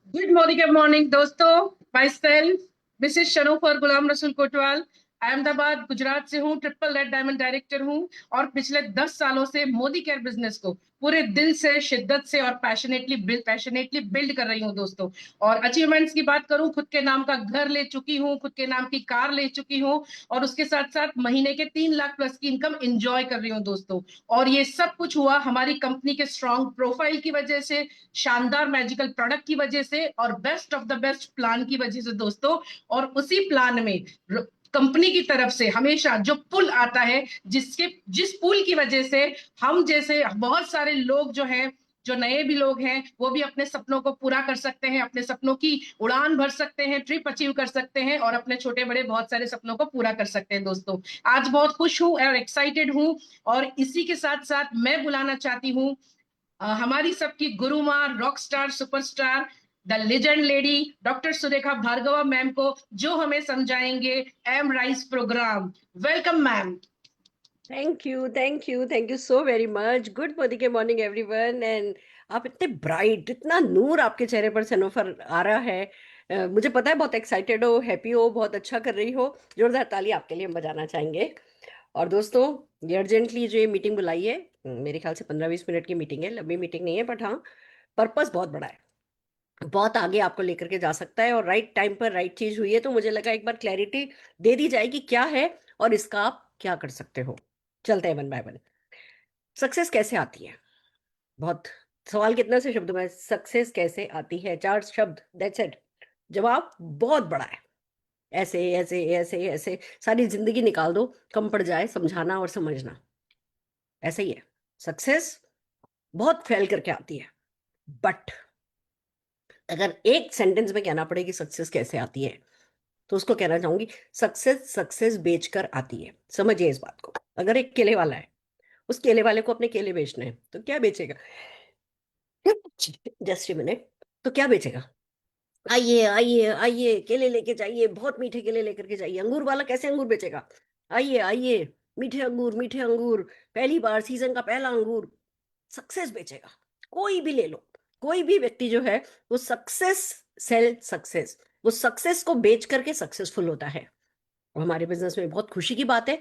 Good morning morning दोस्तों। My self Mrs शनोफर Ghulam Rasool Kotwal, Ahmedabad Gujarat से हूँ। ट्रिपल रेड डायमंड डायरेक्टर हूँ और पिछले 10 सालों से मोदी केयर बिजनेस को पूरे दिल से, शिद्दत से और पैशनेटली बिल्ड कर रही हूँ दोस्तों। और अचीवमेंट्स की बात करूँ, खुद के नाम का घर ले चुकी हूँ, खुद के नाम की कार ले चुकी हूँ और उसके साथ साथ महीने के 3 लाख प्लस की इनकम एंजॉय कर रही हूँ दोस्तों। और ये सब कुछ हुआ हमारी कंपनी के स्ट्रॉन्ग प्रोफाइल की वजह से, शानदार मैजिकल प्रोडक्ट की वजह से और best of the best plan की वजह से दोस्तों। और उसी प्लान में कंपनी की तरफ से हमेशा जो पुल आता है, जिस पुल की वजह से हम जैसे बहुत सारे लोग जो हैं, जो नए भी लोग हैं, वो भी अपने सपनों को पूरा कर सकते हैं, अपने सपनों की उड़ान भर सकते हैं, ट्रिप अचीव कर सकते हैं और अपने छोटे बड़े बहुत सारे सपनों को पूरा कर सकते हैं दोस्तों। आज बहुत खुश हूं और एक्साइटेड हूं। और इसी के साथ साथ मैं बुलाना चाहती हूँ हमारी सबकी गुरु माँ, rock star, superstar, the legend lady doctor Surekha Bhargava ma'am को, जो हमें समझाएंगे M rise programme. Welcome ma'am. Thank you so very much. Good morning के मॉर्निंग एवरीवन। एंड आप इतने ब्राइट, इतना नूर आपके चेहरे पर सनोफर आ रहा है। मुझे पता है बहुत एक्साइटेड हो, हैप्पी हो, बहुत अच्छा कर रही हो। जोरदार ताली आपके लिए हम बजाना चाहेंगे। और दोस्तों, ये अर्जेंटली जो ये मीटिंग बुलाई है, मेरे ख्याल से 15-20 मिनट की मीटिंग है, लंबी मीटिंग नहीं है, बट हाँ, पर्पस बहुत बड़ा है, बहुत आगे आपको लेकर के जा सकता है। और राइट टाइम पर राइट चीज हुई है, तो मुझे लगा एक बार क्लैरिटी दे दी जाए कि क्या है और इसका आप क्या कर सकते हो। चलते हैं वन बाय वन। सक्सेस कैसे आती है? बहुत सवाल, कितने से शब्द में सक्सेस कैसे आती है? 4 शब्द, दैट्स इट। जवाब बहुत बड़ा है। ऐसे ऐसे ऐसे ऐसे सारी जिंदगी निकाल दो, कम पड़ जाए समझाना और समझना। ऐसा ही है। सक्सेस बहुत फैल करके आती है, बट अगर एक सेंटेंस में कहना पड़े कि सक्सेस कैसे आती है, तो उसको कहना चाहूंगी, सक्सेस सक्सेस बेचकर आती है। समझिए इस बात को। अगर एक केले वाला है, उस केले वाले को अपने केले बेचने हैं, तो क्या बेचेगा? Just minute. तो क्या बेचेगा? आइए आइए आइए, केले लेके जाइए, बहुत मीठे केले लेकर के जाइए। अंगूर वाला कैसे अंगूर बेचेगा? आइए आइए, मीठे अंगूर मीठे अंगूर, पहली बार सीजन का पहला अंगूर। सक्सेस बेचेगा। कोई भी ले लो, कोई भी व्यक्ति जो है, वो सक्सेस, सेल सक्सेस, वो सक्सेस को बेच करके सक्सेसफुल होता है। और हमारे बिजनेस में बहुत खुशी की बात है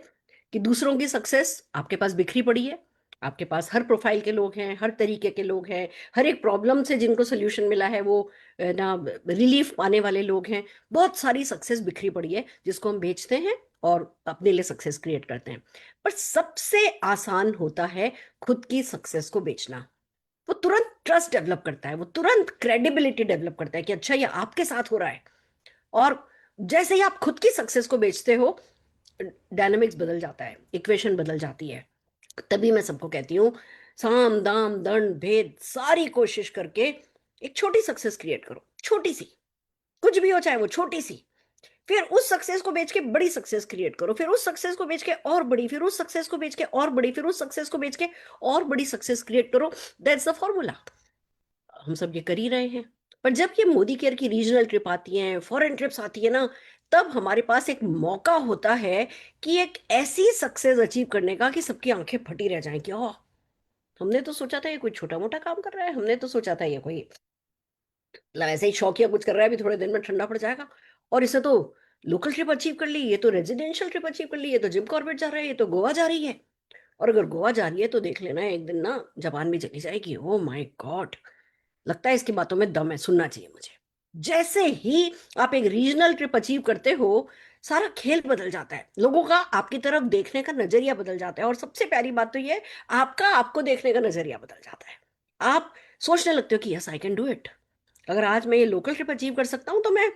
कि दूसरों की सक्सेस आपके पास बिखरी पड़ी है। आपके पास हर प्रोफाइल के लोग हैं, हर तरीके के लोग हैं, हर एक प्रॉब्लम से जिनको सोल्यूशन मिला है, वो ना रिलीफ पाने वाले लोग हैं। बहुत सारी सक्सेस बिखरी पड़ी है, जिसको हम बेचते हैं और अपने लिए सक्सेस क्रिएट करते हैं। पर सबसे आसान होता है खुद की सक्सेस को बेचना। वो तुरंत ट्रस्ट डेवलप करता है, वो तुरंत क्रेडिबिलिटी डेवलप करता है कि अच्छा, ये आपके साथ हो रहा है। और जैसे ही आप खुद की सक्सेस को बेचते हो, डायनामिक्स बदल जाता है, इक्वेशन बदल जाती है। तभी मैं सबको कहती हूँ, साम दाम दंड भेद सारी कोशिश करके एक छोटी सक्सेस क्रिएट करो, छोटी सी, कुछ भी हो चाहे वो छोटी सी। फिर उस सक्सेस को बेच के बड़ी सक्सेस क्रिएट करो, फिर उस सक्सेस को बेच के और बड़ी, फिर उस सक्सेस को बेच के और बड़ी, फिर उस सक्सेस को बेच के और बड़ी सक्सेस क्रिएट करो। That's the formula. हम सब ये कर ही रहे हैं। पर जब ये मोदी केयर की रीजनल ट्रिप आती है, फॉरेन ट्रिप्स आती है ना, तब हमारे पास एक मौका होता है कि एक ऐसी सक्सेस अचीव करने का कि सबकी आंखें फटी रह जाएं कि ओह, हमने तो सोचा था ये कोई छोटा मोटा काम कर रहा है, हमने तो सोचा था ये कोई मतलब ऐसे ही शौकिया कुछ कर रहा है, अभी थोड़े दिन में ठंडा पड़ जाएगा। और इसे तो लोकल ट्रिप अचीव कर ली, ये तो रेजिडेंशियल ट्रिप अचीव कर ली, ये तो जिम कॉर्बेट जा रहा है, ये तो गोवा जा रही है। और अगर गोवा जा रही है तो देख लेना, एक दिन ना जापान भी चली जाएगी। ओ माय गॉड, लगता है इसकी बातों में दम है, सुनना चाहिए मुझे। जैसे ही आप एक रीजनल ट्रिप अचीव करते हो, सारा खेल बदल जाता है, लोगों का आपकी तरफ देखने का नजरिया बदल जाता है। और सबसे प्यारी बात तो ये, आपका आपको देखने का नजरिया बदल जाता है। आप सोचने लगते हो कि yes, I can do it. अगर आज मैं ये लोकल ट्रिप अचीव कर सकता हूँ, तो मैं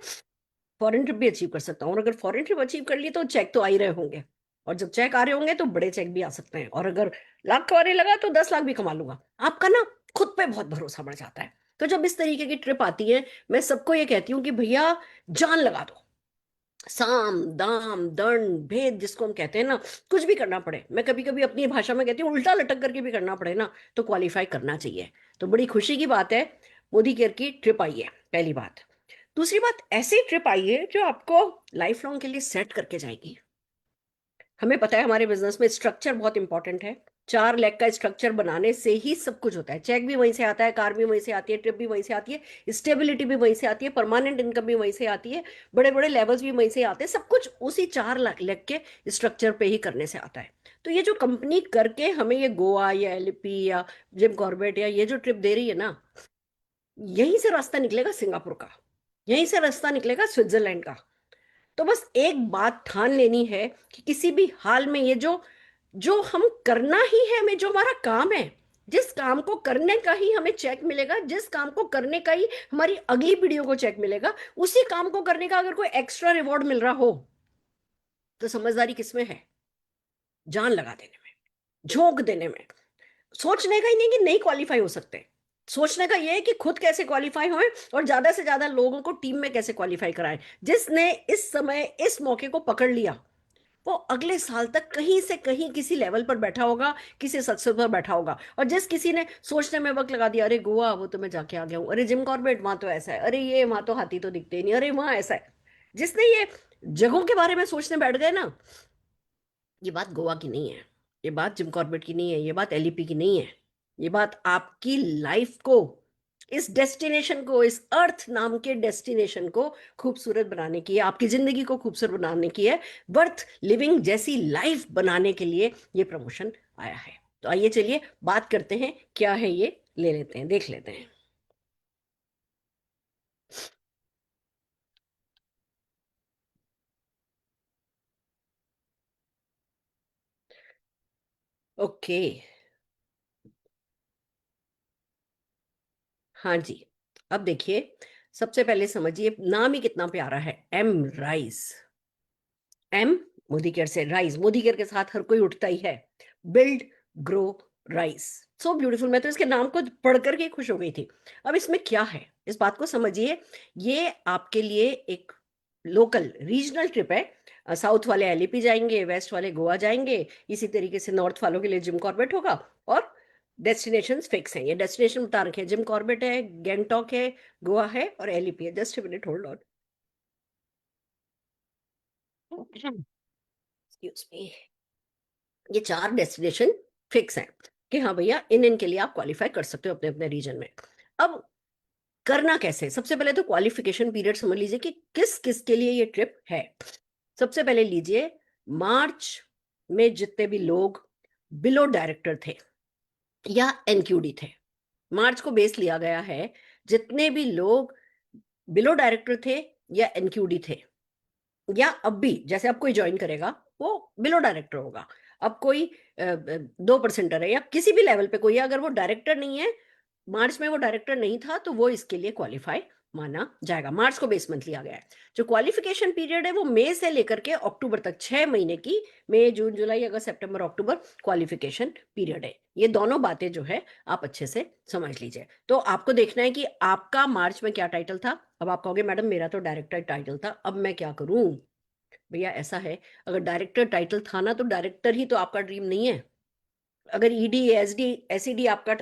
फॉरेन ट्रिप भी अचीव कर सकता हूँ। और अगर फॉरेन ट्रिप अचीव कर ली, तो चेक तो आ ही रहे होंगे। और जब चेक आ रहे होंगे, तो बड़े चेक भी आ सकते हैं। और अगर लाख कमाने लगा, तो 10 लाख भी कमा लूंगा। आपका ना खुद पे बहुत भरोसा बढ़ जाता है। तो जब इस तरीके की ट्रिप आती है, मैं सबको ये कहती हूँ कि भैया, जान लगा दो। साम दाम दंड भेद जिसको हम कहते हैं ना, कुछ भी करना पड़े, मैं कभी कभी अपनी भाषा में कहती हूँ, उल्टा लटक करके भी करना पड़े ना, तो क्वालिफाई करना चाहिए। तो बड़ी खुशी की बात है, मोदी केयर की ट्रिप आई है, पहली बात। दूसरी बात, ऐसी ट्रिप आई है जो आपको लाइफ लॉन्ग के लिए सेट करके जाएगी। हमें पता है हमारे बिजनेस में स्ट्रक्चर बहुत इंपॉर्टेंट है। 4 लाख का स्ट्रक्चर बनाने से ही सब कुछ होता है। चेक भी वहीं से आता है, कार भी वहीं से आती है, ट्रिप भी वहीं से आती है, स्टेबिलिटी भी वहीं से आती है, परमानेंट इनकम भी वहीं से आती है, बड़े बड़े लेवल्स भी वहीं से आते हैं, सब कुछ उसी 4 लाख के स्ट्रक्चर पे ही करने से आता है। तो ये जो कंपनी करके हमें ये गोवा या एलपी या जिम कॉर्बेट या ये जो ट्रिप दे रही है ना, यहीं से रास्ता निकलेगा सिंगापुर का, यहीं से रास्ता निकलेगा स्विट्जरलैंड का। तो बस एक बात ठान लेनी है कि किसी भी हाल में ये जो जो हम करना ही है, हमें जो हमारा काम है, जिस काम को करने का ही हमें चेक मिलेगा, जिस काम को करने का ही हमारी अगली पीढ़ियों को चेक मिलेगा, उसी काम को करने का अगर कोई एक्स्ट्रा रिवॉर्ड मिल रहा हो तो समझदारी किसमें है? जान लगा देने में, झोंक देने में। सोचने का ही नहीं कि नहीं क्वालिफाई हो सकते, सोचने का यह है कि खुद कैसे क्वालिफाई हों और ज्यादा से ज्यादा लोगों को टीम में कैसे क्वालिफाई कराएं। जिसने इस समय इस मौके को पकड़ लिया वो अगले साल तक कहीं से कहीं किसी लेवल पर बैठा होगा, किसी सक्सेस पर बैठा होगा। और जिस किसी ने सोचने में वक्त लगा दिया, अरे गोवा वो तो मैं जाके आ गया हूँ, अरे जिम कॉर्बेट वहां तो ऐसा है, अरे ये वहां तो हाथी तो दिखते ही नहीं, अरे वहां ऐसा है, जिसने ये जगहों के बारे में सोचने बैठ गए ना, ये बात गोवा की नहीं है, ये बात जिम कॉर्बेट की नहीं है, ये बात एलईपी की नहीं है, ये बात आपकी लाइफ को, इस डेस्टिनेशन को, इस अर्थ नाम के डेस्टिनेशन को खूबसूरत बनाने की है, आपकी जिंदगी को खूबसूरत बनाने की है, वर्थ लिविंग जैसी लाइफ बनाने के लिए ये प्रमोशन आया है। तो आइए चलिए बात करते हैं क्या है ये, ले लेते हैं, देख लेते हैं। ओके, हाँ जी। अब देखिए, सबसे पहले समझिए नाम ही कितना प्यारा है, M rise. M Modicare से राइज, मोदी केयर के साथ हर कोई उठता ही है। Build, grow, rise, so beautiful. मैं तो इसके नाम को पढ़ करके खुश हो गई थी। अब इसमें क्या है, इस बात को समझिए। ये आपके लिए एक लोकल रीजनल ट्रिप है। साउथ वाले एलईपी जाएंगे, वेस्ट वाले गोवा जाएंगे, इसी तरीके से नॉर्थ वालों के लिए जिम कॉर्बेट होगा। और डेस्टिनेशंस फिक्स हैं, ये डेस्टिनेशन बता रखे हैं, जिम कॉर्बेट है, गैंगटॉक है, गोवा है और एलईपी है। Just minute, hold on, excuse me. ये 4 डेस्टिनेशन फिक्स हैं कि हाँ भैया इन इनके लिए आप क्वालिफाई कर सकते हो अपने अपने रीजन में। अब करना कैसे, सबसे पहले तो क्वालिफिकेशन पीरियड समझ लीजिए कि किस किस के लिए ये ट्रिप है। सबसे पहले लीजिए, मार्च में जितने भी लोग बिलो डायरेक्टर थे या एनक्यूडी थे, मार्च को बेस लिया गया है, जितने भी लोग बिलो डायरेक्टर थे या एनक्यूडी थे, या अब भी जैसे अब कोई ज्वाइन करेगा वो बिलो डायरेक्टर होगा। अब कोई 2% है या किसी भी लेवल पे कोई है, अगर वो डायरेक्टर नहीं है, मार्च में वो डायरेक्टर नहीं था, तो वो इसके लिए क्वालिफाई माना जाएगा। मार्च को बेस मंथ लिया गया है। जो क्वालिफिकेशन पीरियड है वो मई से लेकर के अक्टूबर तक, 6 महीने की, मई जून जुलाई अगस्त सितंबर अक्टूबर क्वालिफिकेशन पीरियड है। ये दोनों बातें जो है आप अच्छे से समझ लीजिए। तो आपको देखना है कि आपका मार्च में क्या टाइटल था। अब आप कहोगे मैडम मेरा तो डायरेक्टर टाइटल था, अब मैं क्या करूं? भैया ऐसा है, अगर डायरेक्टर टाइटल था ना, तो डायरेक्टर ही तो आपका ड्रीम नहीं है। अगर ईडी, एसडी, एसईडी आपका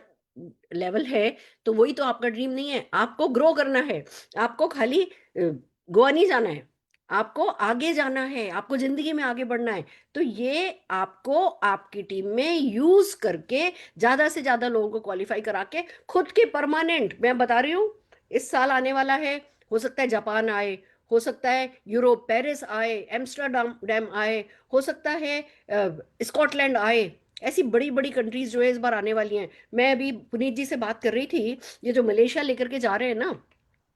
लेवल है तो वही तो आपका ड्रीम नहीं है। आपको ग्रो करना है, आपको खाली गोवा नहीं जाना है, आपको आगे जाना है, आपको जिंदगी में आगे बढ़ना है। तो ये आपको आपकी टीम में यूज करके ज्यादा से ज्यादा लोगों को क्वालिफाई करा के खुद के परमानेंट, मैं बता रही हूँ, इस साल आने वाला है, हो सकता है जापान आए, हो सकता है यूरोप पेरिस आए, एम्स्टर्डम डैम आए, हो सकता है स्कॉटलैंड आए, ऐसी बड़ी बड़ी कंट्रीज जो है इस बार आने वाली हैं। मैं अभी पुनीत जी से बात कर रही थी, ये जो मलेशिया लेकर के जा रहे हैं ना,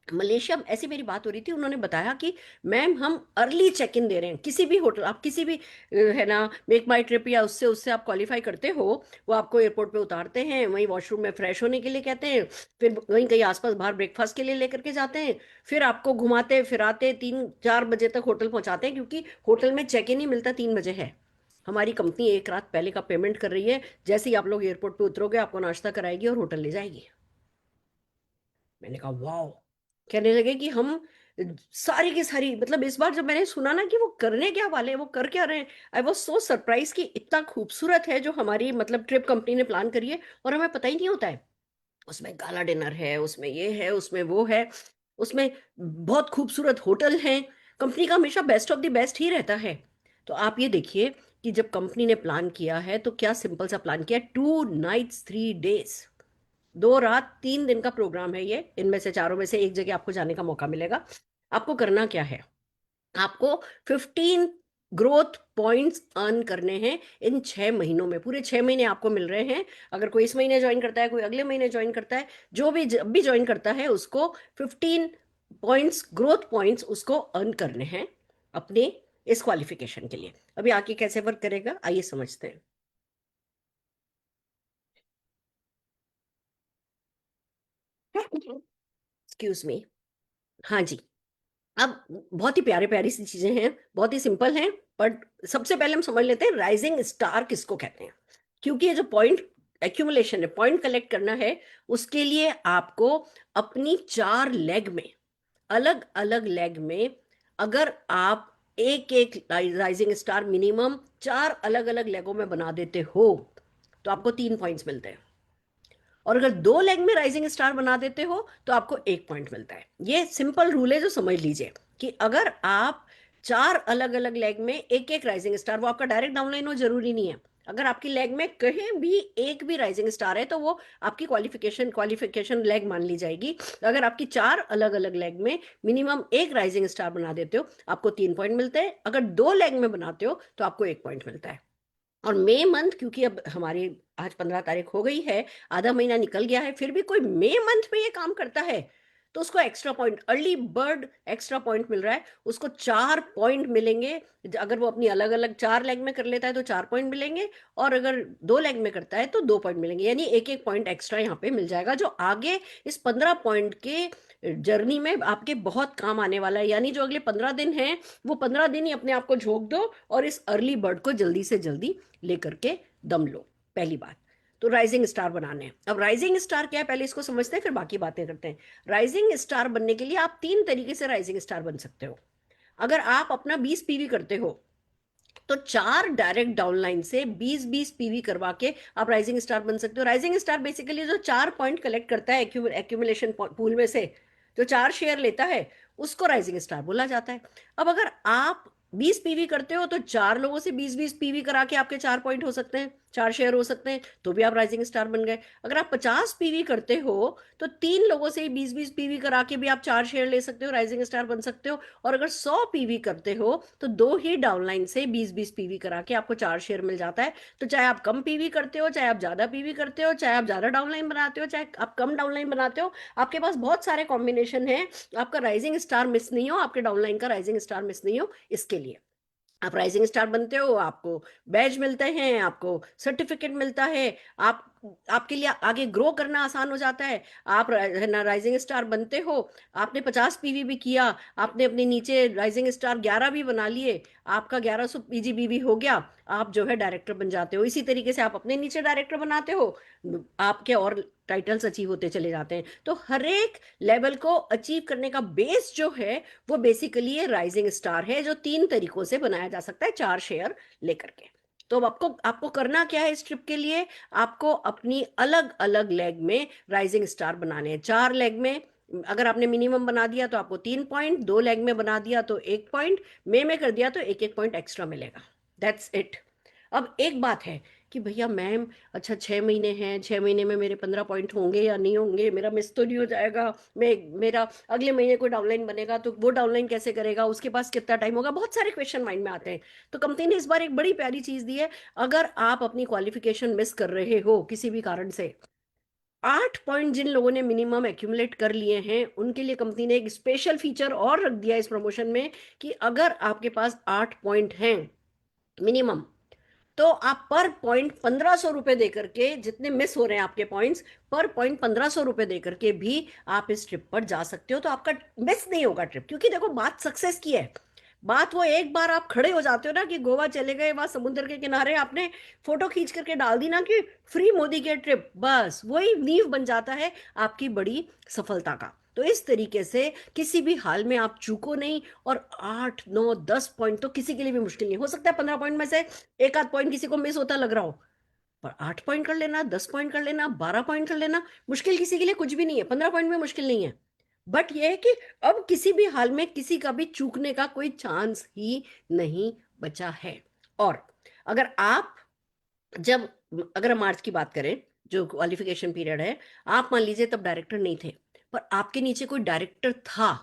मलेशिया, ऐसी मेरी बात हो रही थी, उन्होंने बताया कि मैम हम अर्ली चेक इन दे रहे हैं। किसी भी होटल, आप किसी भी है ना मेक माई ट्रिप या उससे उससे आप क्वालिफाई करते हो, वो आपको एयरपोर्ट पे उतारते हैं, वहीं वॉशरूम में फ्रेश होने के लिए कहते हैं, फिर वहीं कहीं आसपास बाहर ब्रेकफास्ट के लिए लेकर के जाते हैं, फिर आपको घुमाते फिराते 3-4 बजे तक होटल पहुंचाते हैं, क्योंकि होटल में चेक इन ही मिलता 3 बजे है। हमारी कंपनी एक रात पहले का पेमेंट कर रही है, जैसे ही आप लोग एयरपोर्ट पे उतरोगे आपको नाश्ता कराएगी और होटल ले जाएगी। मैंने कहा वाह। कहने लगे कि हम सारी की सारी, मतलब इस बार जब मैंने सुना ना कि वो करने क्या वाले हैं, वो कर क्या रहे हैं, आई वॉज सो सरप्राइज कि इतना खूबसूरत है जो हमारी मतलब ट्रिप कंपनी ने प्लान करी है और हमें पता ही नहीं होता है। उसमें गाला डिनर है, उसमें ये है, उसमें वो है, उसमें बहुत खूबसूरत होटल है। कंपनी का हमेशा बेस्ट ऑफ द बेस्ट ही रहता है। तो आप ये देखिए कि जब कंपनी ने प्लान किया है तो क्या सिंपल सा प्लान किया, 2 नाइट्स 3 डेज, 2 रात 3 दिन का प्रोग्राम है ये। इनमें से चारों में से एक जगह आपको जाने का मौका मिलेगा। आपको करना क्या है, आपको 15 ग्रोथ पॉइंट्स अर्न करने हैं इन 6 महीनों में। पूरे 6 महीने आपको मिल रहे हैं। अगर कोई इस महीने ज्वाइन करता है, कोई अगले महीने ज्वाइन करता है, जो भी जब भी ज्वाइन करता है उसको 15 पॉइंट्स, ग्रोथ पॉइंट्स उसको अर्न करने हैं अपने इस क्वालिफिकेशन के लिए। अभी आगे कैसे वर्क करेगा आइए समझते हैं। Excuse me. हाँ जी। अब बहुत ही प्यारे प्यारी सी चीजें हैं, बहुत ही सिंपल हैं, बट सबसे पहले हम समझ लेते हैं राइजिंग स्टार किसको कहते हैं। क्योंकि ये जो पॉइंट एक्यूमुलेशन है, पॉइंट कलेक्ट करना है, उसके लिए आपको अपनी 4 लेग में, अलग अलग लेग में, अगर आप एक एक राइजिंग स्टार मिनिमम 4 अलग अलग लेगों में बना देते हो तो आपको 3 पॉइंट्स मिलते हैं। और अगर 2 लेग में राइजिंग स्टार बना देते हो तो आपको 1 पॉइंट मिलता है। ये सिंपल रूल है जो समझ लीजिए कि अगर आप 4 अलग अलग लेग में एक एक राइजिंग स्टार, वो आपका डायरेक्ट डाउनलाइन हो जरूरी नहीं है, अगर आपकी लेग में कहीं भी एक भी राइजिंग स्टार है तो वो आपकी क्वालिफिकेशन लेग मान ली जाएगी। अगर आपकी 4 अलग अलग लेग में मिनिमम एक राइजिंग स्टार बना देते हो आपको 3 पॉइंट मिलते हैं। अगर 2 लेग में बनाते हो तो आपको 1 पॉइंट मिलता है। और मई मंथ, क्योंकि अब हमारी आज 15 तारीख हो गई है, आधा महीना निकल गया है, फिर भी कोई मई मंथ में ये काम करता है तो उसको extra point, early bird extra point मिल रहा है, उसको 4 पॉइंट मिलेंगे। अगर वो अपनी अलग अलग 4 लेग में कर लेता है तो 4 पॉइंट मिलेंगे, और अगर 2 लेग में करता है तो 2 पॉइंट मिलेंगे, यानी एक एक पॉइंट एक्स्ट्रा यहाँ पे मिल जाएगा, जो आगे इस 15 पॉइंट के जर्नी में आपके बहुत काम आने वाला है। यानी जो अगले 15 दिन हैं वो 15 दिन ही अपने आप को झोंक दो और इस अर्ली बर्ड को जल्दी से जल्दी लेकर के दम लो। पहली बात तो राइजिंग स्टार बनाने हैं। अब राइजिंग स्टार क्या है पहले इसको समझते हैं, फिर बाकी बातें करते हैं। राइजिंग स्टार बनने के लिए आप 3 तरीके से राइजिंग स्टार बन सकते हो। अगर आप अपना 20 पीवी करते हो तो 4 डायरेक्ट डाउनलाइन से 20-20 पीवी करवा के आप राइजिंग स्टार बन सकते हो। राइजिंग स्टार बेसिकली जो 4 पॉइंट कलेक्ट करता है एक्यूमुलेशन पूल में से, जो 4 शेयर लेता है, उसको राइजिंग स्टार बोला जाता है। अब अगर आप 20 पीवी करते हो तो 4 लोगों से 20-20 पीवी करा के आपके 4 पॉइंट हो सकते हैं, 4 शेयर हो सकते हैं, तो भी आप राइजिंग स्टार बन गए। अगर आप 50 पीवी करते हो तो 3 लोगों से 20-20 पीवी करा के भी आप 4 शेयर ले सकते हो, राइजिंग स्टार बन सकते हो। और अगर 100 पीवी करते हो तो 2 ही डाउनलाइन से 20-20 पीवी करा के आपको 4 शेयर मिल जाता है। तो चाहे आप कम पीवी करते हो, चाहे आप ज्यादा पीवी करते हो, चाहे आप ज्यादा डाउनलाइन बनाते हो, चाहे आप कम डाउनलाइन बनाते हो, आपके पास बहुत सारे कॉम्बिनेशन है। आपका राइजिंग स्टार मिस नहीं हो, आपके डाउनलाइन का राइजिंग स्टार मिस नहीं हो, इसके लिए आप राइजिंग स्टार बनते हो, आपको बैज मिलते हैं, आपको सर्टिफिकेट मिलता है, आप आपके लिए आगे ग्रो करना आसान हो जाता है। आप राइजिंग स्टार बनते हो, आपने 50 पीवी भी किया, आपने अपने नीचे राइजिंग स्टार 11 भी बना लिए, आपका 1100 पीजीबीवी हो गया, आप जो है डायरेक्टर बन जाते हो। इसी तरीके से आप अपने नीचे डायरेक्टर बनाते हो, आपके और टाइटल्स अचीव होते चले जाते हैं। तो हर एक लेवल को अचीव करने का बेस जो है वो बेसिकली ये राइजिंग स्टार है, जो 3 तरीकों से बनाया जा सकता है 4 शेयर लेकर के। तो अब आपको आपको करना क्या है इस ट्रिप के लिए, आपको अपनी अलग अलग लेग में राइजिंग स्टार बनाने हैं। 4 लेग में अगर आपने मिनिमम बना दिया तो आपको 3 पॉइंट, 2 लेग में बना दिया तो 1 पॉइंट, में कर दिया तो एक एक पॉइंट एक्स्ट्रा मिलेगा। That's it. अब एक बात है कि भैया मैम, अच्छा 6 महीने हैं, 6 महीने में मेरे 15 पॉइंट होंगे या नहीं होंगे, मेरा मिस तो नहीं हो जाएगा, मैं मेरा अगले महीने कोई डाउनलाइन बनेगा तो वो डाउनलाइन कैसे करेगा, उसके पास कितना टाइम होगा, बहुत सारे क्वेश्चन माइंड में आते हैं। तो कंपनी ने इस बार एक बड़ी प्यारी चीज दी है। अगर आप अपनी क्वालिफिकेशन मिस कर रहे हो किसी भी कारण से, 8 पॉइंट जिन लोगों ने मिनिमम एक्यूमुलेट कर लिए हैं उनके लिए कंपनी ने एक स्पेशल फीचर और रख दिया इस प्रमोशन में कि अगर आपके पास 8 पॉइंट हैं मिनिमम, तो आप पर पॉइंट 1500 रुपए देकर के, जितने मिस हो रहे हैं आपके पॉइंट्स, पर पॉइंट 1500 रुपए देकर के भी आप इस ट्रिप पर जा सकते हो। तो आपका मिस नहीं होगा ट्रिप, क्योंकि देखो बात सक्सेस की है। बात वो एक बार आप खड़े हो जाते हो ना कि गोवा चले गए, वहां समुद्र के किनारे आपने फोटो खींच करके डाल दी ना कि फ्री मोदी के ट्रिप, बस वही नींव बन जाता है आपकी बड़ी सफलता का। तो इस तरीके से किसी भी हाल में आप चूको नहीं। और 8 9 10 पॉइंट तो किसी के लिए भी मुश्किल नहीं। हो सकता है 15 पॉइंट में से एक आध पॉइंट किसी को मिस होता लग रहा हो, पर 8 पॉइंट कर लेना, 10 पॉइंट कर लेना, 12 पॉइंट कर लेना, मुश्किल किसी के लिए कुछ भी नहीं है। 15 पॉइंट में मुश्किल नहीं है। बट यह है कि अब किसी भी हाल में किसी का भी चूकने का कोई चांस ही नहीं बचा है। और अगर आप जब अगर मार्च की बात करें, जो क्वालिफिकेशन पीरियड है, आप मान लीजिए तब डायरेक्टर नहीं थे, पर आपके नीचे कोई डायरेक्टर था,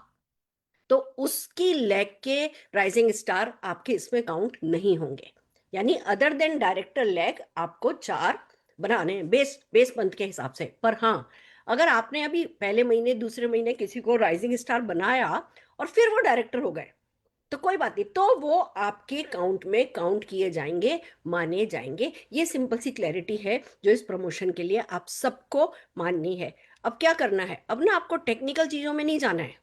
तो उसकी लेग के राइजिंग स्टार आपके इसमें काउंट नहीं होंगे। यानी अदर देन डायरेक्टर लेग आपको 4 बनाने हैं बेस मंथ के हिसाब से। पर हाँ, अगर आपने अभी पहले महीने दूसरे महीने किसी को राइजिंग स्टार बनाया और फिर वो डायरेक्टर हो गए, तो कोई बात नहीं, तो वो आपके काउंट में काउंट किए जाएंगे, माने जाएंगे। ये सिंपल सी क्लैरिटी है जो इस प्रमोशन के लिए आप सबको माननी है। अब क्या करना है, अब ना आपको टेक्निकल चीजों में नहीं जाना है,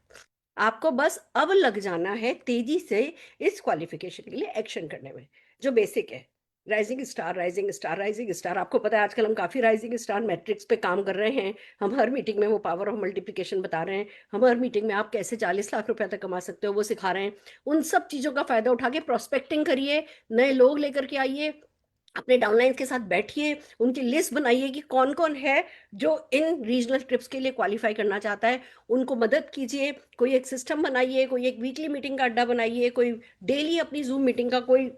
आपको बस अब लग जाना है तेजी से इस क्वालिफिकेशन के लिए एक्शन करने में। जो बेसिक है, rising star rising star rising star, आपको पता है आजकल हम काफी राइजिंग स्टार मैट्रिक्स पे काम कर रहे हैं। हम हर मीटिंग में वो पावर ऑफ मल्टीप्लिकेशन बता रहे हैं, हम हर मीटिंग में आप कैसे 40 लाख रुपए तक कमा सकते हो वो सिखा रहे हैं। उन सब चीजों का फायदा उठा के प्रोस्पेक्टिंग करिए, नए लोग लेकर के आइए, अपने डाउनलाइन के साथ बैठिए, उनकी लिस्ट बनाइए कि कौन कौन है जो इन रीजनल ट्रिप्स के लिए क्वालिफाई करना चाहता है, उनको मदद कीजिए। कोई एक सिस्टम बनाइए, कोई एक वीकली मीटिंग का अड्डा बनाइए, कोई डेली अपनी जूम मीटिंग का कोई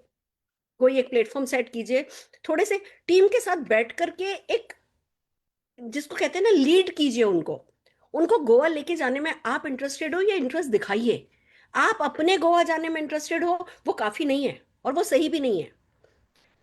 कोई एक प्लेटफॉर्म सेट कीजिए। थोड़े से टीम के साथ बैठ करके एक, जिसको कहते हैं ना, लीड कीजिए उनको। उनको गोवा लेके जाने में आप इंटरेस्टेड हो, या इंटरेस्ट दिखाइए। आप अपने गोवा जाने में इंटरेस्टेड हो वो काफी नहीं है, और वो सही भी नहीं है।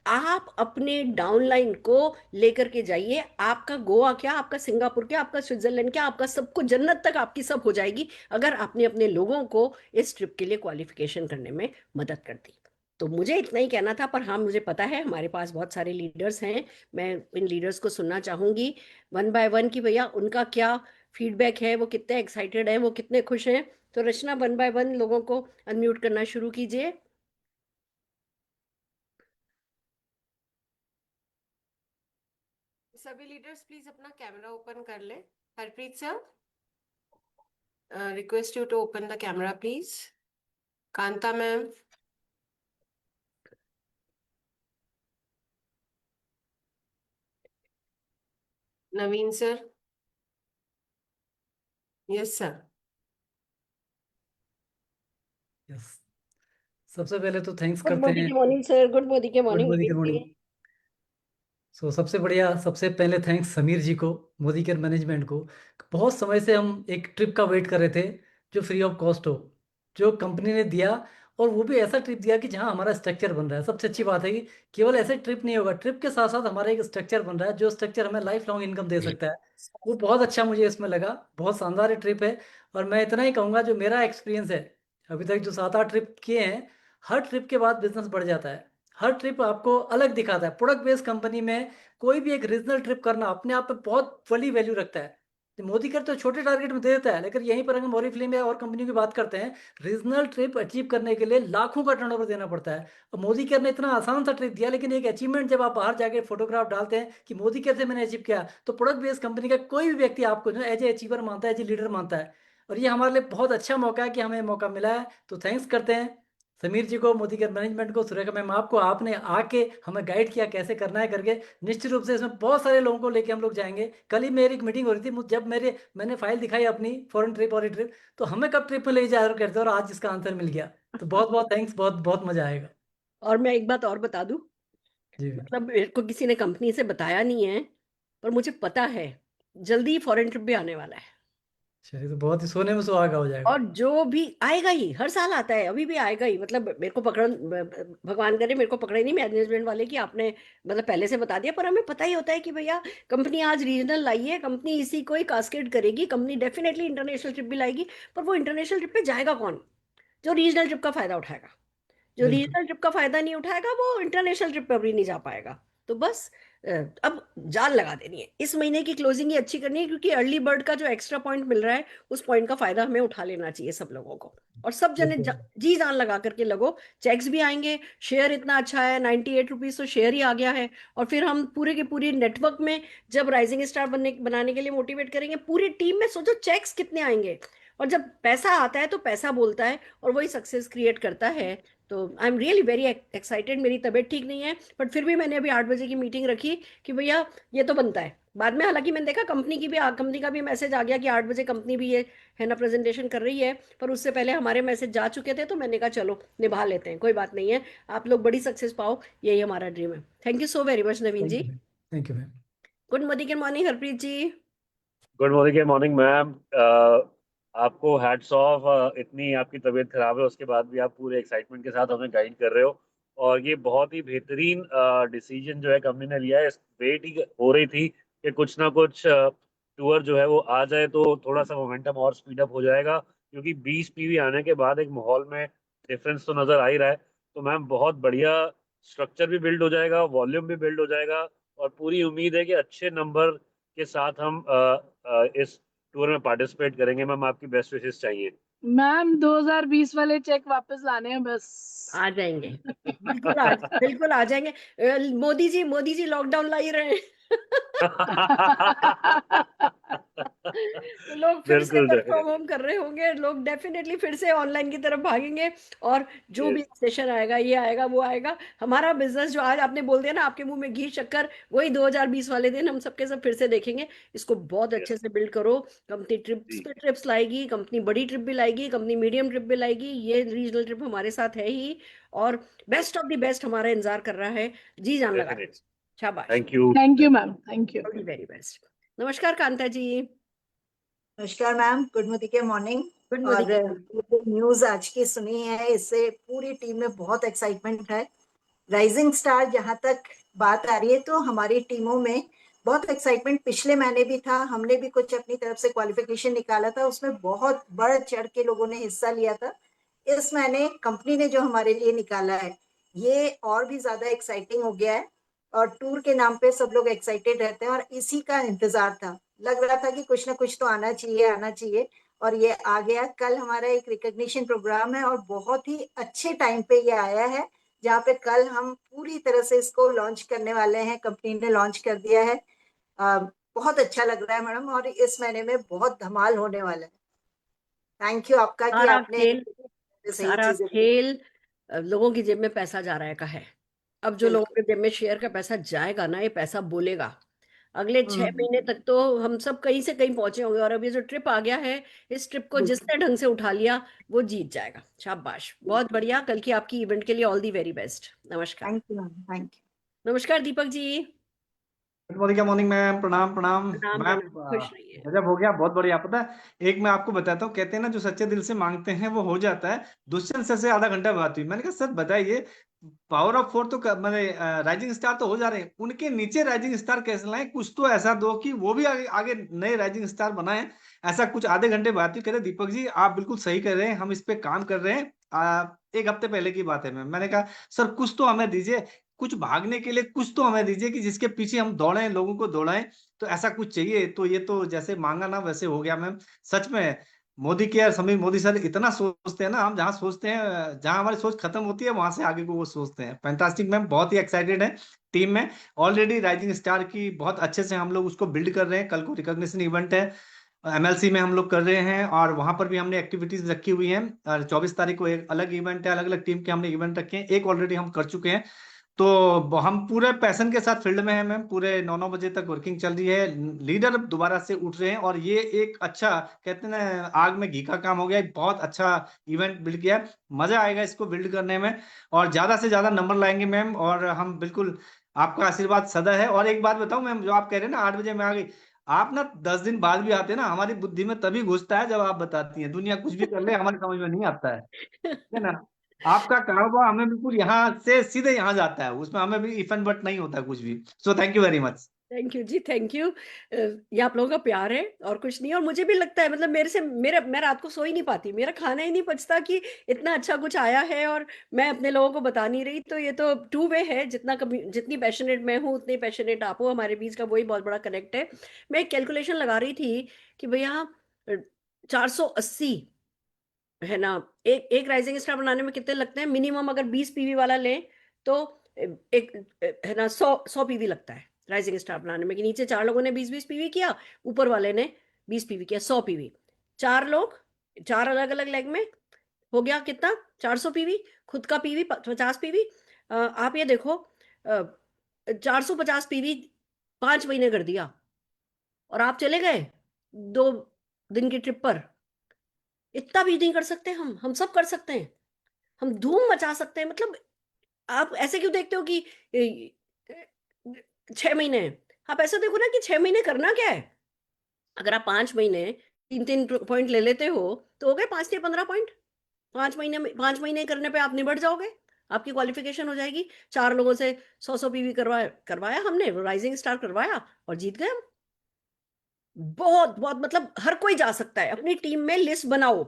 आप अपने डाउनलाइन को लेकर के जाइए। आपका गोवा क्या, आपका सिंगापुर क्या, आपका स्विट्जरलैंड क्या, आपका सब कुछ, जन्नत तक आपकी सब हो जाएगी अगर आपने अपने लोगों को इस ट्रिप के लिए क्वालिफिकेशन करने में मदद कर दी। तो मुझे इतना ही कहना था, पर हाँ मुझे पता है हमारे पास बहुत सारे लीडर्स हैं, मैं इन लीडर्स को सुनना चाहूंगी वन बाय वन कि भैया उनका क्या फीडबैक है, वो कितने एक्साइटेड हैं, वो कितने खुश हैं। तो रचना, वन बाय वन लोगों को अनम्यूट करना शुरू कीजिए। सभी लीडर्स प्लीज अपना कैमरा ओपन कर ले। Harpreet sir, request you to open the camera please. Kanta ma'am, Naveen sir, yes sir. Yes, सबसे पहले तो थैंक्स गुड करते हैं। Morning sir, good good morning morning, Naveen good ji. Morning. So सबसे बढ़िया, सबसे पहले थैंक्स समीर जी को, मोदी केयर मैनेजमेंट को। बहुत समय से हम एक ट्रिप का वेट कर रहे थे जो फ्री ऑफ कॉस्ट हो, जो कंपनी ने दिया, और वो भी ऐसा ट्रिप दिया कि जहां हमारा स्ट्रक्चर बन रहा है। सबसे अच्छी बात है कि केवल ऐसे ट्रिप नहीं होगा, ट्रिप के साथ साथ हमारा एक स्ट्रक्चर बन रहा है, जो स्ट्रक्चर हमें लाइफ लॉन्ग इनकम दे सकता है। वो बहुत अच्छा मुझे इसमें लगा, बहुत शानदार ट्रिप है। और मैं इतना ही कहूँगा, जो मेरा एक्सपीरियंस है अभी तक जो 7-8 ट्रिप किए हैं, हर ट्रिप के बाद बिजनेस बढ़ जाता है। हर ट्रिप आपको अलग दिखाता है। प्रोडक्ट बेस्ड कंपनी में कोई भी एक रीजनल ट्रिप करना अपने आप में बहुत बड़ी वैल्यू रखता है। तो मोदी कर तो छोटे टारगेट में दे देता है, लेकिन यहीं पर अगर ओरिफ्लेम या और कंपनियों की बात करते हैं, रीजनल ट्रिप अचीव करने के लिए लाखों का टर्नओवर देना पड़ता है। और मोदी केयर ने इतना आसान सा ट्रिप दिया, लेकिन एक अचीवमेंट जब आप बाहर जाके फोटोग्राफ डालते हैं कि मोदी केयर से मैंने अचीव किया, तो प्रोडक्ट बेस्ड कंपनी का कोई भी व्यक्ति आपको जो एज ए अचीवर मानता है, एज ए लीडर मानता है। और ये हमारे लिए बहुत अच्छा मौका है कि हमें मौका मिला है। तो थैंक्स करते हैं समीर जी को, मोदी केयर मैनेजमेंट को, सुरेखा मैम आपको, आपने आके हमें गाइड किया कैसे करना है करके। निश्चित रूप से इसमें बहुत सारे लोगों को लेके हम लोग जाएंगे। कल ही मेरी एक मीटिंग हो रही थी, जब मैंने फाइल दिखाई अपनी फॉरेन ट्रिप और ट्रिप, तो हमें कब ट्रिप में ले जा रहे करते, और आज इसका आंसर मिल गया। तो बहुत बहुत थैंक्स, बहुत बहुत मजा आएगा। और मैं एक बात और बता दूं, जी, मतलब मेरे को किसी ने कंपनी से बताया नहीं है, पर मुझे पता है जल्दी फॉरेन ट्रिप भी आने वाला है। चलिए, तो बहुत ही सोने में सुहागा हो जाएगा। और जो भी आएगा ही, हर साल आता है, अभी भी आएगा ही। मतलब मेरे को पकड़, भगवान करे मेरे को पकड़े नहीं मैनेजमेंट वाले कि आपने मतलब पहले से बता दिया, पर हमें पता ही होता है कि भैया कंपनी आज रीजनल लाई है, कंपनी इसी को ही कास्केड करेगी, कंपनी डेफिनेटली इंटरनेशनल ट्रिप भी लाएगी। पर वो इंटरनेशनल ट्रिप पे जाएगा कौन? जो रीजनल ट्रिप का फायदा उठाएगा। जो बिल्कुल। रीजनल ट्रिप का फायदा नहीं उठाएगा वो इंटरनेशनल ट्रिप पर भी नहीं जा पाएगा। तो बस अब जान लगा देनी है, इस महीने की क्लोजिंग ही अच्छी करनी है, क्योंकि अर्ली बर्ड का जो एक्स्ट्रा पॉइंट मिल रहा है, उस पॉइंट का फायदा हमें उठा लेना चाहिए सब लोगों को। और सब जने बिल्कुल। जी जान लगा करके लगो। चेक्स भी आएंगे, शेयर इतना अच्छा है, 98 रुपीज तो शेयर ही आ गया है। और फिर हम पूरे के पूरे नेटवर्क में जब राइजिंग स्टार बनाने के लिए मोटिवेट करेंगे, पूरी टीम में सोचो चेक्स कितने आएंगे। और जब पैसा आता है तो पैसा बोलता है और वही सक्सेस क्रिएट करता है। तो I am really very excited. मेरी तबीयत ठीक नहीं है बट फिर भी मैंने अभी 8 बजे की मीटिंग रखी कि भैया ये तो बनता है। बाद में हालांकि मैंने देखा कंपनी का भी मैसेज आ गया कि 8 बजे कंपनी भी ये है ना प्रेजेंटेशन कर रही है, पर उससे पहले हमारे मैसेज जा चुके थे, तो मैंने कहा चलो निभा लेते हैं, कोई बात नहीं है। आप लोग बड़ी सक्सेस पाओ, यही हमारा ड्रीम है। Thank you so very much Naveen ji. Thank you ma'am. Good morning Harpreet ji. Good morning ma'am. आपको हैट्स ऑफ, इतनी आपकी तबीयत खराब है उसके बाद भी आप पूरे एक्साइटमेंट के साथ हमें गाइड कर रहे हो, और ये बहुत ही बेहतरीन डिसीजन जो है कंपनी ने लिया है। वेट ही हो रही थी कि कुछ ना कुछ टूर जो है वो आ जाए तो थोड़ा सा मोमेंटम और स्पीड अप हो जाएगा, क्योंकि 20 पीवी आने के बाद एक माहौल में डिफरेंस तो नज़र आ ही रहा है। तो मैम बहुत बढ़िया स्ट्रक्चर भी बिल्ड हो जाएगा, वॉल्यूम भी बिल्ड हो जाएगा, और पूरी उम्मीद है कि अच्छे नंबर के साथ हम इस टूर में पार्टिसिपेट करेंगे। मैम आपकी बेस्ट विशेस चाहिए। मैम 2020 वाले चेक वापस लाने हैं बस। आ जाएंगे, बिल्कुल आ जाएंगे। मोदी जी लॉकडाउन ला ही रहे हैं। तो लोग फिर से बिल्कुल वर्क फ्रॉम डेफिनेटली। होम कर रहे होंगे, लोग डेफिनेटली फिर से ऑनलाइन की तरफ भागेंगे, और जो भी सेशन आएगा, ये आएगा वो आएगा, हमारा बिजनेस जो आज आपने बोल दिया ना, आपके मुंह में घी शक्कर, वही 2020 वाले दिन हम सबके सब फिर से देखेंगे। इसको बहुत अच्छे से बिल्ड करो। कंपनी ट्रिप्स पे ट्रिप्स लाएगी, कंपनी बड़ी ट्रिप भी लाएगी, कंपनी मीडियम ट्रिप भी लाएगी, ये रीजनल ट्रिप हमारे साथ है ही, और बेस्ट ऑफ द बेस्ट हमारा इंतजार कर रहा है। जी जान लगा, शाबाश। Thank you ma'am, thank you. Very best. नमस्कार कांता जी। नमस्कार मैम, गुड मॉर्निंग। गुड और मॉर्निंग। न्यूज आज की सुनी है, इससे पूरी टीम में बहुत एक्साइटमेंट है। राइजिंग स्टार जहां तक बात आ रही है, तो हमारी टीमों में बहुत एक्साइटमेंट पिछले महीने भी था। हमने भी कुछ अपनी तरफ से क्वालिफिकेशन निकाला था, उसमें बहुत बढ़ चढ़ के लोगों ने हिस्सा लिया था। इस महीने कंपनी ने जो हमारे लिए निकाला है, ये और भी ज्यादा एक्साइटिंग हो गया है, और टूर के नाम पे सब लोग एक्साइटेड रहते हैं, और इसी का इंतजार था। लग रहा था कि कुछ ना कुछ तो आना चाहिए, और ये आ गया। कल हमारा एक रिकॉग्निशन प्रोग्राम है, और बहुत ही अच्छे टाइम पे ये आया है, जहाँ पे कल हम पूरी तरह से इसको लॉन्च करने वाले हैं। कंपनी ने लॉन्च कर दिया है। बहुत अच्छा लग रहा है मैडम, और इस महीने में बहुत धमाल होने वाला है। थैंक यू आपका कि आपने सही सारा चीजें। खेल लोगों की जेब में पैसा जा रहा है का है। अब जो लोगों के जेब में शेयर का पैसा जाएगा ना, ये पैसा बोलेगा। अगले 6 महीने तक तो हम सब कहीं से कहीं पहुंचे होंगे, और अब ये जो ट्रिप आ गया है, इस ट्रिप को जिसने ढंग से उठा लिया वो जीत जाएगा। शाबाश, बहुत बढ़िया। कल की आपकी इवेंट के लिए ऑल दी वेरी बेस्ट। नमस्कार। Thank you ma'am, thank you. नमस्कार Deepak ji. Good morning ma'am, प्रणाम प्रणाम प्रणाम मैम। प्रणाम, खुश रहिए। गजब हो गया, बहुत बढ़िया। पता है, एक मैं आपको बताता हूँ, कहते हैं ना जो सच्चे दिल से मांगते हैं वो हो जाता है। दुष्यंत सर से आधा घंटा बात हुई, मैंने कहा सर बताइए, पावर ऑफ फोर तो मैंने राइजिंग स्टार तो हो जा रहे हैं, उनके नीचे राइजिंग स्टार कैसे लाएं, कुछ तो ऐसा दो कि वो भी आगे आगे नए राइजिंग स्टार बनाए। ऐसा कुछ आधे घंटे बात हुई। कहते दीपक जी आप बिल्कुल सही कर रहे हैं, हम इस पे काम कर रहे हैं। एक हफ्ते पहले की बात है मैम। मैंने कहा सर कुछ तो हमें दीजिए, कुछ भागने के लिए कुछ तो हमें दीजिए कि जिसके पीछे हम दौड़ें, लोगों को दौड़ाएं। तो ऐसा कुछ चाहिए। तो ये तो जैसे मांगा ना वैसे हो गया मैम। सच में मोदी केयर समीर मोदी सर इतना सोचते हैं ना, हम जहाँ सोचते हैं, जहाँ हमारी सोच खत्म होती है वहां से आगे को वो सोचते हैं। फैंटास्टिक मैम, बहुत ही एक्साइटेड है टीम में। ऑलरेडी राइजिंग स्टार की बहुत अच्छे से हम लोग उसको बिल्ड कर रहे हैं। कल को रिकॉग्निशन इवेंट है, एमएलसी में हम लोग कर रहे हैं, और वहां पर भी हमने एक्टिविटीज रखी हुई हैं। और 24 तारीख को एक अलग इवेंट है, अलग अलग टीम के हमने इवेंट रखे हैं, एक ऑलरेडी हम कर चुके हैं। तो हम पूरे पैशन के साथ फील्ड में हैं मैम, पूरे 9 बजे तक वर्किंग चल रही है। लीडर दोबारा से उठ रहे हैं, और ये एक अच्छा, कहते हैं ना, आग में घी का काम हो गया। बहुत अच्छा इवेंट बिल्ड किया है, मजा आएगा इसको बिल्ड करने में, और ज्यादा से ज्यादा नंबर लाएंगे मैम। और हम बिल्कुल, आपका आशीर्वाद सदा है। और एक बात बताऊं मैम, जो आप कह रहे हैं ना 8 बजे में आ गई, आप ना 10 दिन बाद भी आते हैं ना, हमारी बुद्धि में तभी घुसता है जब आप बताती हैं। दुनिया कुछ भी कर ले, हमारी समझ में नहीं आता है ना। आपका कारोबार हमें बिल्कुल यहाँ से सीधे यहाँ जाता है, उसमें हमें भी इफ एंड बट नहीं होता कुछ भी। So thank you very much. Thank you जी, थैंक यू। ये आप लोगों का प्यार है और कुछ नहीं। और मुझे भी लगता है, मतलब मैं रात को सो ही नहीं पाती, मेरा खाना ही नहीं पचता कि इतना अच्छा कुछ आया है और मैं अपने लोगों को बता नहीं रही। तो ये तो टू वे है, जितनी पैशनेट मैं हूँ उतनी पैशनेट आप हो, हमारे बीच का वही बहुत बड़ा कनेक्ट है। मैं एक कैलकुलेशन लगा रही थी कि भैया 480 है ना, एक राइजिंग स्टार बनाने में कितने लगते हैं मिनिमम, अगर 20 पीवी वाला लें तो एक है ना 100 पीवी लगता है राइजिंग स्टार बनाने में। कि नीचे 4 लोगों ने 20-20 पीवी किया, ऊपर वाले ने 20 पीवी किया, 100 पीवी। 4 लोग 4 अलग अलग लेग में हो गया कितना, 400 पीवी, खुद का पीवी 50 पीवी। आप ये देखो 450 पीवी 5 महीने कर दिया, और आप चले गए 2 दिन की ट्रिप पर। इतना भी नहीं कर सकते हम सब कर सकते हैं, हम धूम मचा सकते हैं। मतलब आप ऐसे क्यों देखते हो कि 6 महीने हैं? आप ऐसे देखो ना कि 6 महीने करना क्या है। अगर आप 5 महीने 3-3 पॉइंट ले लेते हो तो हो गए 5 से 15 पॉइंट। 5 महीने करने पे आप निबट जाओगे, आपकी क्वालिफिकेशन हो जाएगी। 4 लोगों से 100 पीवी करवाया हमने, राइजिंग स्टार करवाया और जीत गए हम। बहुत बहुत मतलब हर कोई जा सकता है। अपनी टीम में लिस्ट बनाओ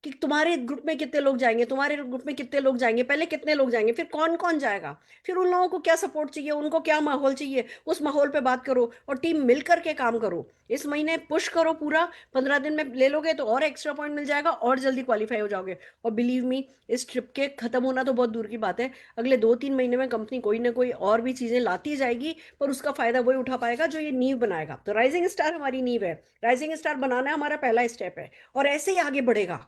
कि तुम्हारे ग्रुप में कितने लोग जाएंगे, तुम्हारे ग्रुप में कितने लोग जाएंगे, पहले कितने लोग जाएंगे, फिर कौन कौन जाएगा, फिर उन लोगों को क्या सपोर्ट चाहिए, उनको क्या माहौल चाहिए, उस माहौल पे बात करो और टीम मिल करके काम करो। इस महीने पुश करो पूरा, 15 दिन में ले लोगे तो और एक्स्ट्रा पॉइंट मिल जाएगा और जल्दी क्वालिफाई हो जाओगे। और बिलीव मी, इस ट्रिप के खत्म होना तो बहुत दूर की बात है, अगले 2-3 महीने में कंपनी कोई ना कोई और भी चीजें लाती जाएगी, पर उसका फायदा वही उठा पाएगा जो ये नींव बनाएगा। तो राइजिंग स्टार हमारी नींव है, राइजिंग स्टार बनाना हमारा पहला स्टेप है, और ऐसे ही आगे बढ़ेगा।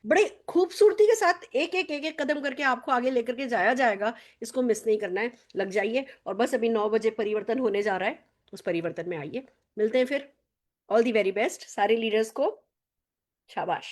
बड़े खूबसूरती के साथ एक एक कदम करके आपको आगे लेकर के जाया जाएगा। इसको मिस नहीं करना है, लग जाइए। और बस अभी 9 बजे परिवर्तन होने जा रहा है, उस परिवर्तन में आइए, मिलते हैं फिर। ऑल दी वेरी बेस्ट सारे लीडर्स को, शाबाश।